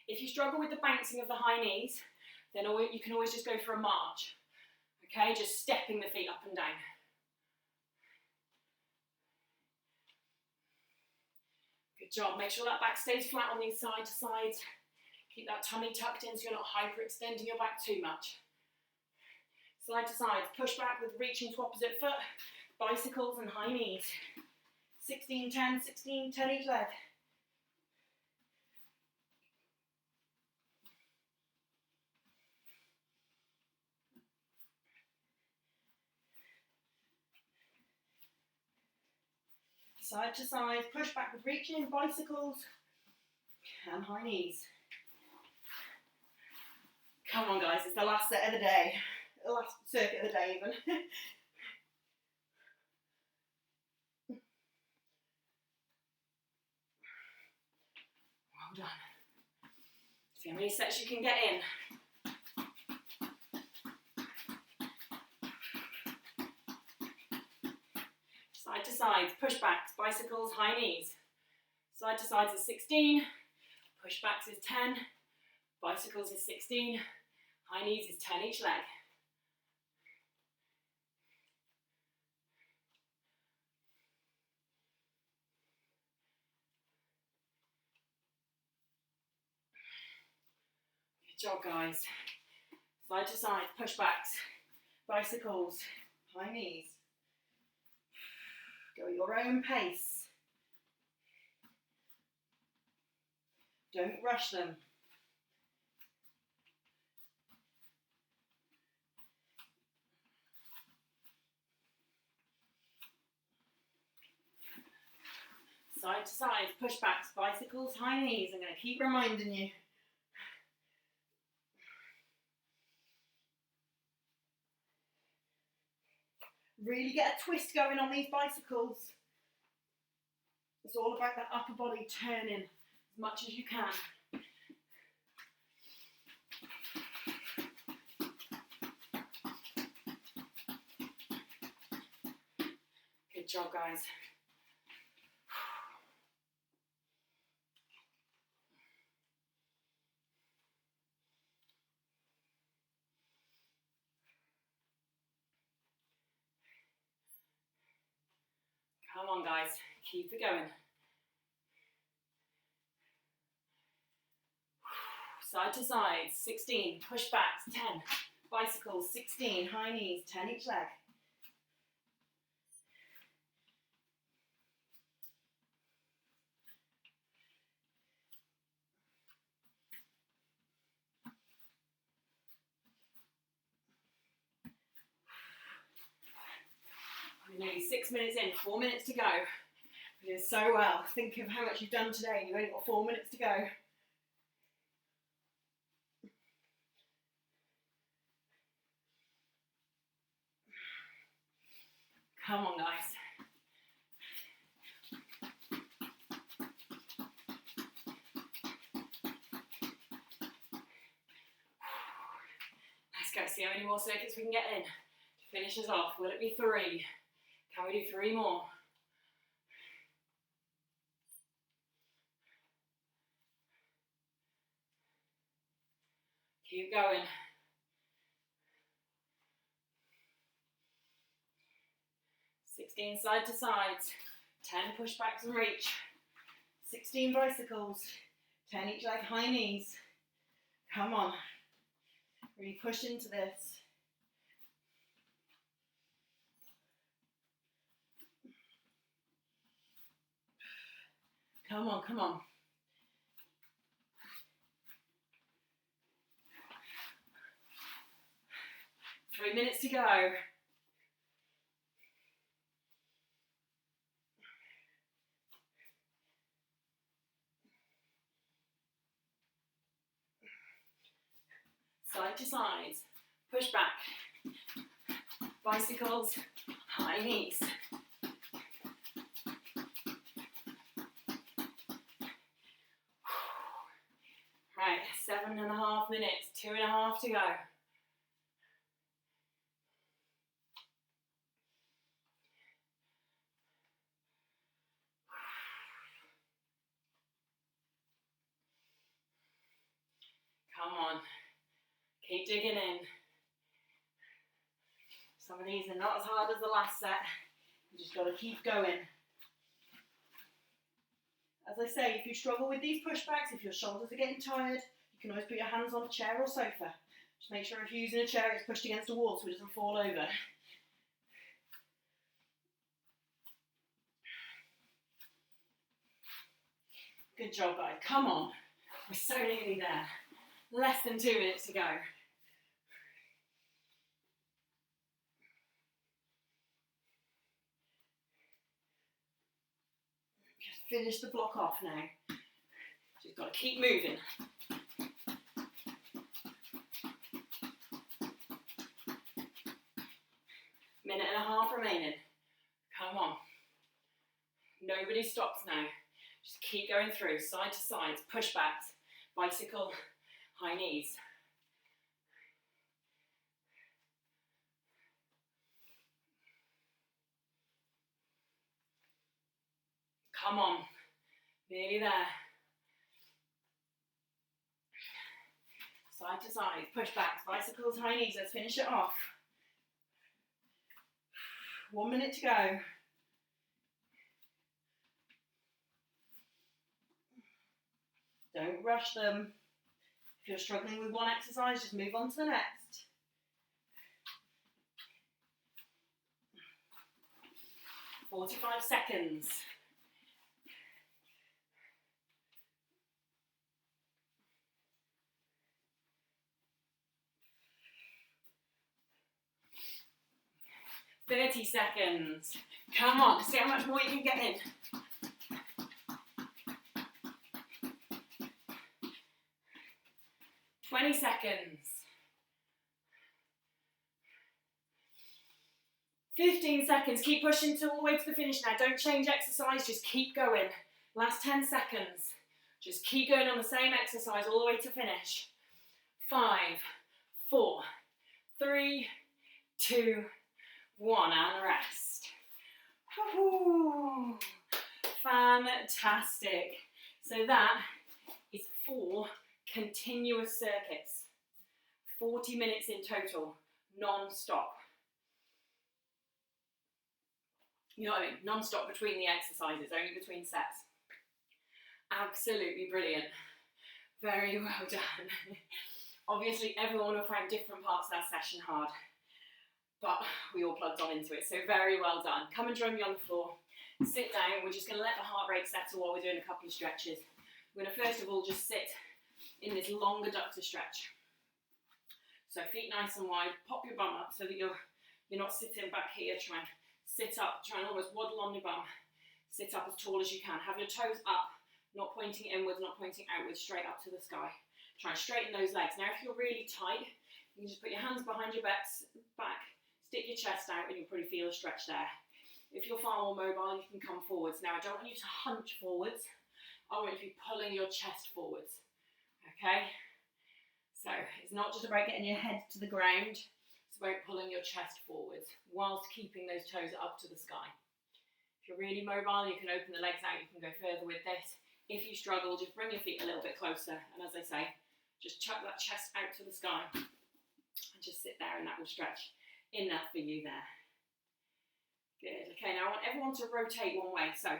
If you struggle with the bouncing of the high knees, then you can always just go for a march. Okay, just stepping the feet up and down. Good job, make sure that back stays flat on these side to sides. Keep that tummy tucked in so you're not hyperextending your back too much. Side to side, push back with reaching to opposite foot, bicycles and high knees. 16, 10, 16, 10 each leg. Side to side, push back with reaching, bicycles and high knees. Come on guys, it's the last set of the day. The last circuit of the day even. Well done. See how many sets you can get in. Side to sides, pushbacks, bicycles, high knees. Side to sides is 16, pushbacks is 10, bicycles is 16, high knees is 10 each leg. Good job, guys. Side to side, push backs, bicycles, high knees. Go at your own pace. Don't rush them. Side to side, push backs, bicycles, high knees. I'm going to keep reminding you. Really get a twist going on these bicycles. It's all about that upper body turning as much as you can. Good job, guys. Come on, guys, keep it going. Side to side, 16, push backs, 10, bicycles, 16, high knees, 10 each leg. We're nearly 6 minutes in, 4 minutes to go. You did so well. Think of how much you've done today and you've only got 4 minutes to go. Come on, guys. Let's go, see how many more circuits we can get in to finish us off. Will it be 3? Can we do 3 more? Keep going. 16 side to sides, 10 push backs and reach, 16 bicycles, 10 each leg, high knees. Come on. Really push into this. Come on, come on. Three minutes to go. Side to sides, push back, bicycles, high knees. Right, 7.5 minutes, 2.5 to go. Come on. Keep digging in. Some of these are not as hard as the last set. You just got to keep going. As I say, if you struggle with these pushbacks, if your shoulders are getting tired, you can always put your hands on a chair or sofa. Just make sure if you're using a chair, it's pushed against a wall so it doesn't fall over. Good job, guys. Come on. We're so nearly there. Less than 2 minutes to go. Just finish the block off now. Just got to keep moving. Minute and a half remaining. Come on. Nobody stops now. Just keep going through, side to sides, push backs, bicycle, high knees. Come on, nearly there. Side to side, push backs, bicycles, high knees. Let's finish it off. 1 minute to go. Don't rush them. If you're struggling with one exercise, just move on to the next. 45 seconds. "30 seconds. Come on, see how much more you can get in. 20 seconds. 15 seconds. Keep pushing till all the way to the finish now. Don't change exercise, just keep going. Last 10 seconds. Just keep going on the same exercise all the way to finish. 5, 4, 3, 2, 1, and rest. Woo-hoo. Fantastic. So that is 4 continuous circuits. 40 minutes in total, non-stop. You know what I mean? Non-stop between the exercises, only between sets. Absolutely brilliant. Very well done. Obviously, everyone will find different parts of that session hard, but we all plugged on into it, so very well done. Come and join me on the floor. Sit down. We're just going to let the heart rate settle while we're doing a couple of stretches. We're going to first of all just sit in this long adductor stretch. So feet nice and wide. Pop your bum up so that you're not sitting back here. Try and sit up. Try and almost waddle on your bum. Sit up as tall as you can. Have your toes up, not pointing inwards, not pointing outwards, straight up to the sky. Try and straighten those legs. Now, if you're really tight, you can just put your hands behind your back, stick your chest out, and you'll probably feel a stretch there. If you're far more mobile, you can come forwards. Now, I don't want you to hunch forwards. I want you to be pulling your chest forwards. Okay? So, it's not just about getting your head to the ground. It's about pulling your chest forwards whilst keeping those toes up to the sky. If you're really mobile, you can open the legs out. You can go further with this. If you struggle, just bring your feet a little bit closer. And as I say, just chuck that chest out to the sky. And just sit there and that will stretch enough for you there. Good. Okay, now I want everyone to rotate one way. So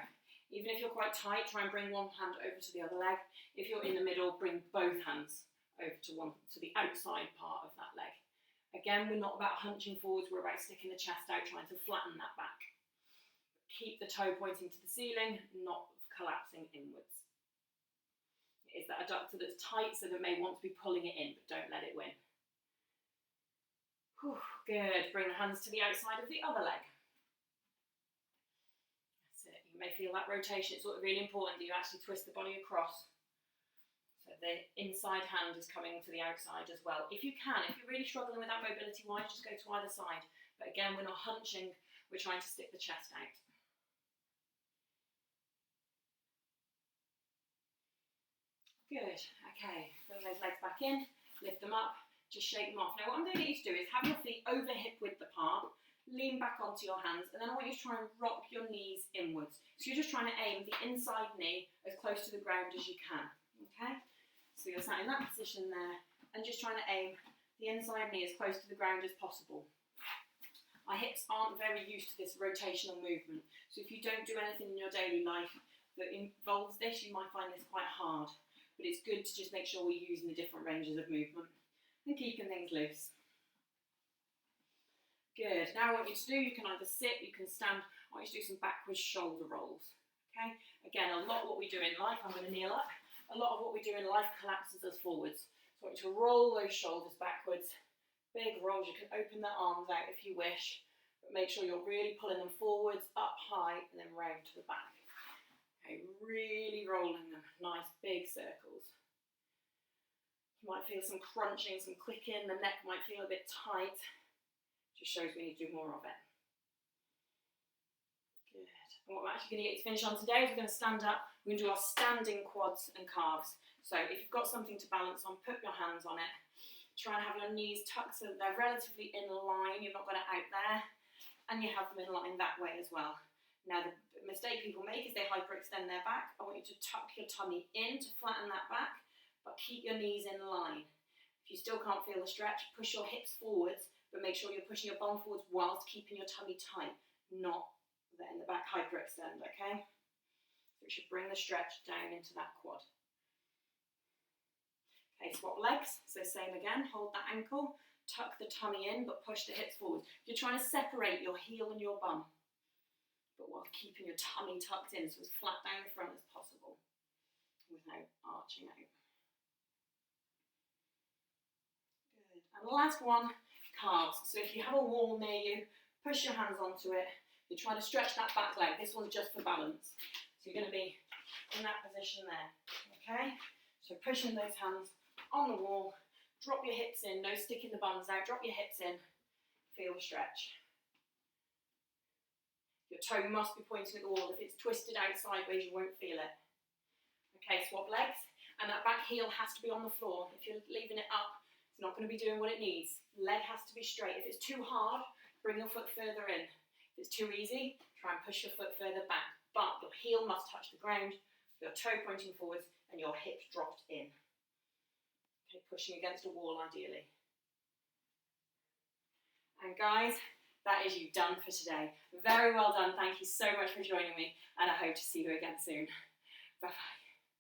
even if you're quite tight, try and bring one hand over to the other leg. If you're in the middle, bring both hands over to the outside part of that leg. Again, we're not about hunching forwards, we're about sticking the chest out, trying to flatten that back. Keep the toe pointing to the ceiling, not collapsing inwards. It is that adductor that's tight, so that may want to be pulling it in, but don't let it win. Whew, good. Bring the hands to the outside of the other leg. You may feel that rotation. It's really important that you actually twist the body across. So the inside hand is coming to the outside as well. If you can, if you're really struggling with that mobility, why just go to either side? But again, we're not hunching, we're trying to stick the chest out. Good, okay. Bring those legs back in, lift them up, just shake them off. Now what I'm going to get you to do is have your feet over hip width apart, lean back onto your hands, and then I want you to try and rock your knees inwards. So you're just trying to aim the inside knee as close to the ground as you can, okay? So you're sat in that position there, and just trying to aim the inside knee as close to the ground as possible. Our hips aren't very used to this rotational movement, so if you don't do anything in your daily life that involves this, you might find this quite hard. But it's good to just make sure we're using the different ranges of movement and keeping things loose. Good. Now what I want you to do, you can either sit, you can stand. I want you to do some backwards shoulder rolls. Okay? Again, a lot of what we do in life, I'm going to kneel up, a lot of what we do in life collapses us forwards. So I want you to roll those shoulders backwards. Big rolls. You can open the arms out if you wish, but make sure you're really pulling them forwards, up high, and then round to the back. Okay, really rolling them. Nice big circles. You might feel some crunching, some clicking. The neck might feel a bit tight. Just shows we need to do more of it. Good. And what we're actually going to get you to finish on today is we're going to stand up. We're going to do our standing quads and calves. So if you've got something to balance on, put your hands on it. Try and have your knees tucked so that they're relatively in line. You've not got it out there. And you have them in line that way as well. Now the mistake people make is they hyperextend their back. I want you to tuck your tummy in to flatten that back, but keep your knees in line. If you still can't feel the stretch, push your hips forwards, but make sure you're pushing your bum forwards whilst keeping your tummy tight, not letting the back hyperextend, okay? So it should bring the stretch down into that quad. Okay, swap legs, so same again, hold that ankle, tuck the tummy in, but push the hips forward. You're trying to separate your heel and your bum. but while keeping your tummy tucked in, so as flat down the front as possible, without arching out. Good. And the last one, calves. So if you have a wall near you, push your hands onto it. You're trying to stretch that back leg. This one's just for balance. So you're going to be in that position there. Okay? So pushing those hands on the wall. Drop your hips in. No sticking the bums out. Drop your hips in. Feel the stretch. Your toe must be pointing at the wall. If it's twisted out sideways, you won't feel it. Okay, swap legs. And that back heel has to be on the floor. If you're leaving it up, it's not going to be doing what it needs. Leg has to be straight. If it's too hard, bring your foot further in. If it's too easy, try and push your foot further back. But your heel must touch the ground, your toe pointing forwards, and your hips dropped in. Okay, pushing against a wall ideally. And guys, that is you done for today. Very well done. Thank you so much for joining me, and I hope to see you again soon. Bye-bye.